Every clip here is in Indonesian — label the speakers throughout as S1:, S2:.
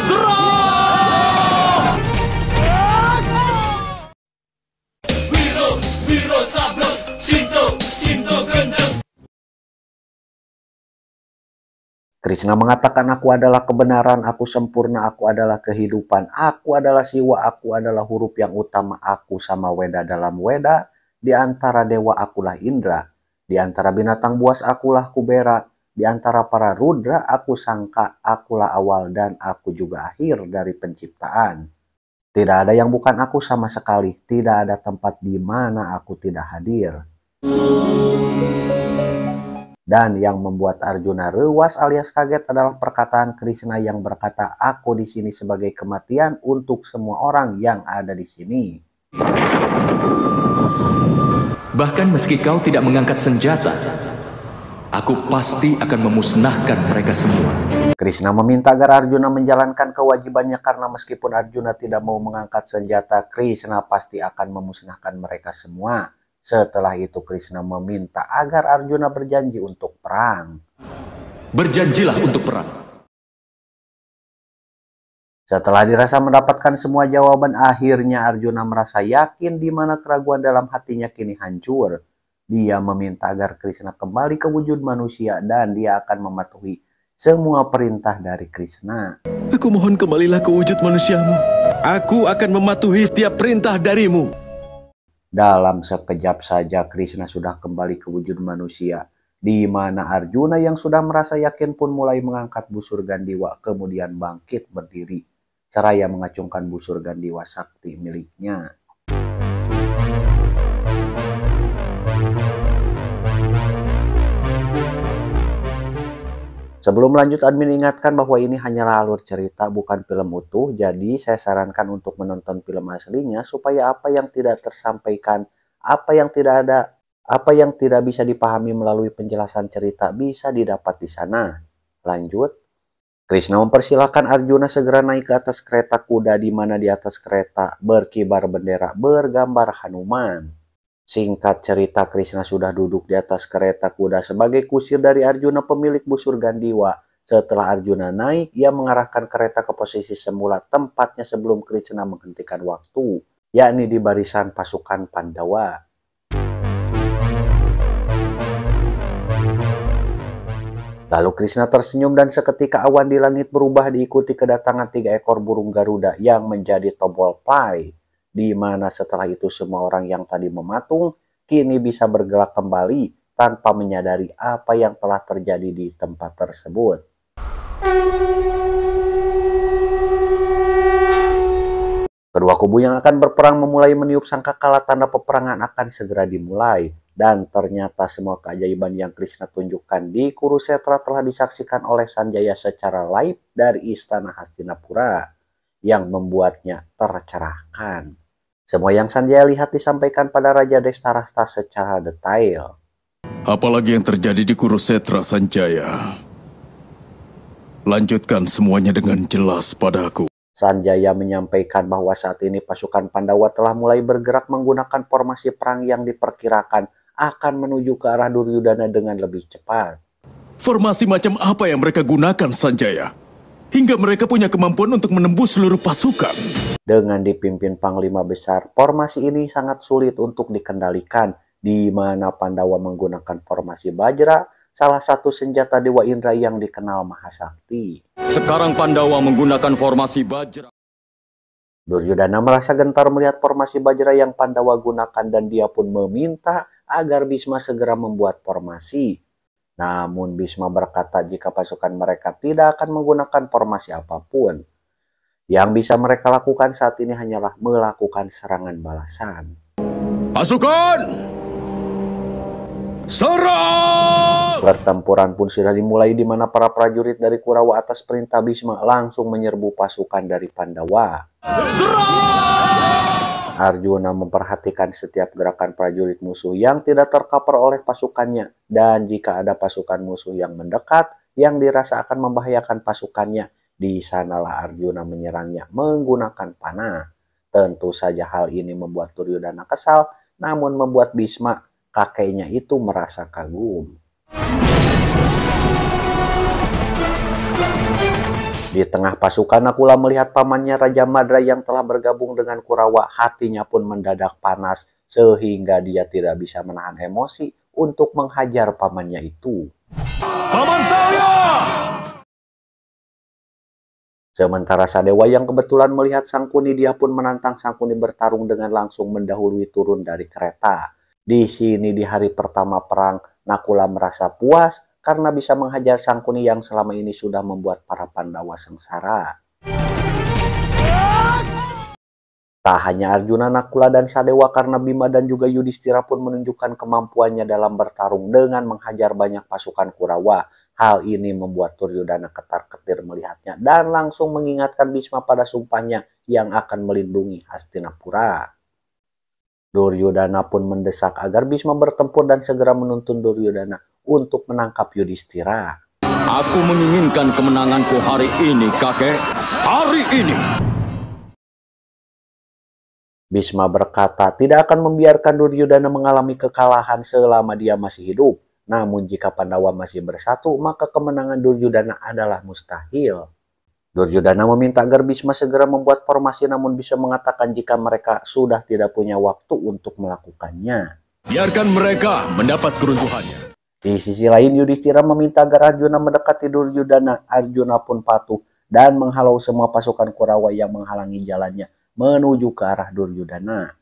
S1: Serang! Wiro, Wiro Sablon, Sinto, Sinto Gendeng.
S2: Krishna mengatakan, aku adalah kebenaran, aku sempurna, aku adalah kehidupan, aku adalah Siwa, aku adalah huruf yang utama, aku sama Weda dalam Weda, di antara dewa akulah Indra, di antara binatang buas akulah Kubera, di antara para rudra aku Sangka, akulah awal dan aku juga akhir dari penciptaan. Tidak ada yang bukan aku sama sekali, tidak ada tempat di mana aku tidak hadir. Dan yang membuat Arjuna rewas alias kaget adalah perkataan Krishna yang berkata, aku di sini sebagai kematian untuk semua orang yang ada di sini.
S3: Bahkan meski kau tidak mengangkat senjata, aku pasti akan memusnahkan mereka semua.
S2: Krishna meminta agar Arjuna menjalankan kewajibannya karena meskipun Arjuna tidak mau mengangkat senjata, Krishna pasti akan memusnahkan mereka semua. Setelah itu Krishna meminta agar Arjuna berjanji untuk perang.
S3: Berjanjilah untuk perang.
S2: Setelah dirasa mendapatkan semua jawaban, akhirnya Arjuna merasa yakin di mana keraguan dalam hatinya kini hancur. Dia meminta agar Krishna kembali ke wujud manusia dan dia akan mematuhi semua perintah dari Krishna.
S4: Aku mohon kembalilah ke wujud manusiamu. Aku akan mematuhi setiap perintah darimu.
S2: Dalam sekejap saja Krishna sudah kembali ke wujud manusia, di mana Arjuna yang sudah merasa yakin pun mulai mengangkat busur Gandiwa kemudian bangkit berdiri, seraya mengacungkan busur Gandiwa sakti miliknya. Sebelum lanjut, admin ingatkan bahwa ini hanyalah alur cerita, bukan film utuh. Jadi saya sarankan untuk menonton film aslinya supaya apa yang tidak tersampaikan, apa yang tidak bisa dipahami melalui penjelasan cerita bisa didapat di sana. Lanjut. Krishna mempersilahkan Arjuna segera naik ke atas kereta kuda, di mana di atas kereta berkibar bendera bergambar Hanuman. Singkat cerita, Krishna sudah duduk di atas kereta kuda sebagai kusir dari Arjuna pemilik busur Gandiwa. Setelah Arjuna naik, ia mengarahkan kereta ke posisi semula tempatnya sebelum Krishna menghentikan waktu, yakni di barisan pasukan Pandawa. Lalu Krishna tersenyum dan seketika awan di langit berubah diikuti kedatangan 3 ekor burung Garuda yang menjadi tombol play. Di mana setelah itu semua orang yang tadi mematung kini bisa bergerak kembali tanpa menyadari apa yang telah terjadi di tempat tersebut. Kedua kubu yang akan berperang memulai meniup sangkakala tanda peperangan akan segera dimulai. Dan ternyata semua keajaiban yang Krishna tunjukkan di Kurukshetra telah disaksikan oleh Sanjaya secara live dari istana Hastinapura yang membuatnya tercerahkan. Semua yang Sanjaya lihat disampaikan pada Raja Destarasta secara detail.
S4: Apalagi yang terjadi di Kurukshetra, Sanjaya? Lanjutkan semuanya dengan jelas padaku.
S2: Sanjaya menyampaikan bahwa saat ini pasukan Pandawa telah mulai bergerak menggunakan formasi perang yang diperkirakan akan menuju ke arah Duryudana dengan lebih cepat.
S4: Formasi macam apa yang mereka gunakan, Sanjaya? Hingga mereka punya kemampuan untuk menembus seluruh pasukan.
S2: Dengan dipimpin Panglima Besar, formasi ini sangat sulit untuk dikendalikan, di mana Pandawa menggunakan formasi Bajra, salah satu senjata Dewa Indra yang dikenal Mahasakti.
S3: Sekarang Pandawa menggunakan formasi Bajra.
S2: Duryudana merasa gentar melihat formasi Bajra yang Pandawa gunakan dan dia pun meminta agar Bhisma segera membuat formasi. Namun Bhisma berkata jika pasukan mereka tidak akan menggunakan formasi apapun. Yang bisa mereka lakukan saat ini hanyalah melakukan serangan balasan.
S4: Pasukan! Serang!
S2: Pertempuran pun sudah dimulai di mana para prajurit dari Kurawa atas perintah Bhisma langsung menyerbu pasukan dari Pandawa. Arjuna memperhatikan setiap gerakan prajurit musuh yang tidak tercover oleh pasukannya, dan jika ada pasukan musuh yang mendekat yang dirasa akan membahayakan pasukannya, di sanalah Arjuna menyerangnya menggunakan panah. Tentu saja hal ini membuat Duryudana kesal, namun membuat Bhisma, kakeknya itu, merasa kagum. Di tengah pasukan Nakula melihat pamannya Raja Madra yang telah bergabung dengan Kurawa, hatinya pun mendadak panas sehingga dia tidak bisa menahan emosi untuk menghajar pamannya itu.
S4: Paman saya!
S2: Sementara Sadewa yang kebetulan melihat Sangkuni, dia pun menantang Sangkuni bertarung dengan langsung mendahului turun dari kereta. Di sini di hari pertama perang, Nakula merasa puas karena bisa menghajar Sangkuni yang selama ini sudah membuat para Pandawa sengsara. Tak hanya Arjuna, Nakula, dan Sadewa, karena Bima dan juga Yudhistira pun menunjukkan kemampuannya dalam bertarung dengan menghajar banyak pasukan Kurawa. Hal ini membuat Duryodhana ketar-ketir melihatnya dan langsung mengingatkan Bhisma pada sumpahnya yang akan melindungi Hastinapura. Duryodhana pun mendesak agar Bhisma bertempur dan segera menuntun Duryodhana untuk menangkap Yudhistira.
S3: Aku menginginkan kemenanganku hari ini, kakek. Hari ini.
S2: Bhisma berkata tidak akan membiarkan Duryodhana mengalami kekalahan selama dia masih hidup. Namun jika Pandawa masih bersatu, maka kemenangan Duryodhana adalah mustahil. Duryodhana meminta agar Bhisma segera membuat formasi, namun bisa mengatakan jika mereka sudah tidak punya waktu untuk melakukannya.
S4: Biarkan mereka mendapat keruntuhannya.
S2: Di sisi lain, Yudhistira meminta agar Arjuna mendekati Duryodhana. Arjuna pun patuh dan menghalau semua pasukan Kurawa yang menghalangi jalannya menuju ke arah Duryodhana.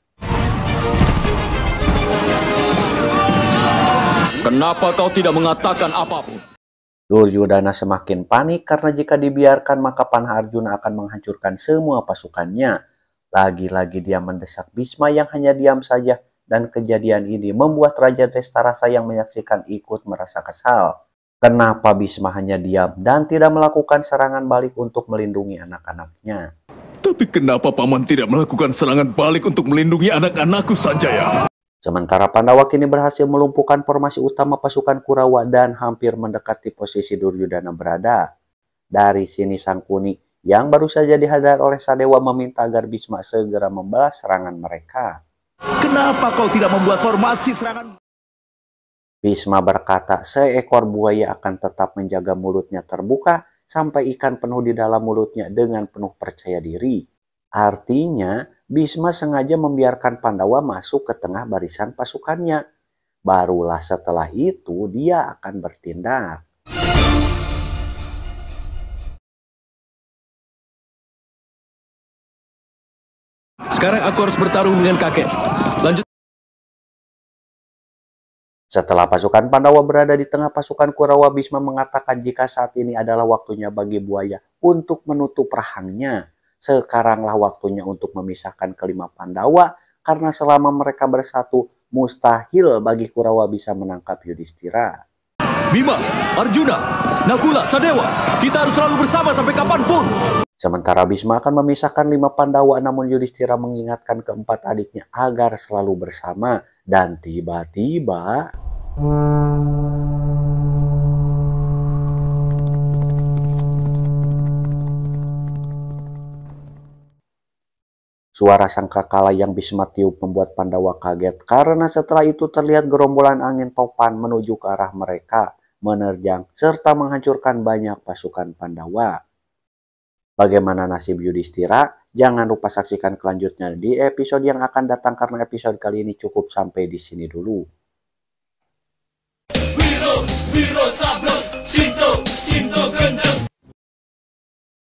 S3: Kenapa kau tidak mengatakan apapun?
S2: Duryodhana semakin panik karena jika dibiarkan maka panah Arjuna akan menghancurkan semua pasukannya. Lagi-lagi dia mendesak Bhisma yang hanya diam saja, dan kejadian ini membuat Raja Drestarasa yang menyaksikan ikut merasa kesal. Kenapa Bhisma hanya diam dan tidak melakukan serangan balik untuk melindungi anak-anaknya?
S4: Tapi kenapa paman tidak melakukan serangan balik untuk melindungi anak-anakku, Sanjaya?
S2: Sementara Pandawa kini berhasil melumpuhkan formasi utama pasukan Kurawa dan hampir mendekati posisi Duryodhana berada. Dari sini Sangkuni yang baru saja dihadang oleh Sadewa meminta agar Bhisma segera membalas serangan mereka.
S4: Kenapa kau tidak membuat formasi serangan?
S2: Bhisma berkata seekor buaya akan tetap menjaga mulutnya terbuka sampai ikan penuh di dalam mulutnya dengan penuh percaya diri. Artinya, Bhisma sengaja membiarkan Pandawa masuk ke tengah barisan pasukannya. Barulah setelah itu dia akan bertindak.
S4: Sekarang aku harus bertarung dengan kakek. Lanjut.
S2: Setelah pasukan Pandawa berada di tengah pasukan Kurawa, Bhisma mengatakan jika saat ini adalah waktunya bagi buaya untuk menutup rahangnya. Sekaranglah waktunya untuk memisahkan kelima Pandawa, karena selama mereka bersatu, mustahil bagi Kurawa bisa menangkap Yudhistira.
S3: Bima, Arjuna, Nakula, Sadewa, kita harus selalu bersama sampai kapanpun.
S2: Sementara Bhisma akan memisahkan 5 Pandawa, namun Yudhistira mengingatkan keempat adiknya agar selalu bersama. Dan tiba-tiba suara sangkakala yang Bhisma tiup membuat Pandawa kaget, karena setelah itu terlihat gerombolan angin topan menuju ke arah mereka, menerjang serta menghancurkan banyak pasukan Pandawa. Bagaimana nasib Yudhistira? Jangan lupa saksikan kelanjutnya di episode yang akan datang, karena episode kali ini cukup sampai di sini dulu.
S1: Wiro, Wiro Sablon, Sinto, Sinto Gendeng.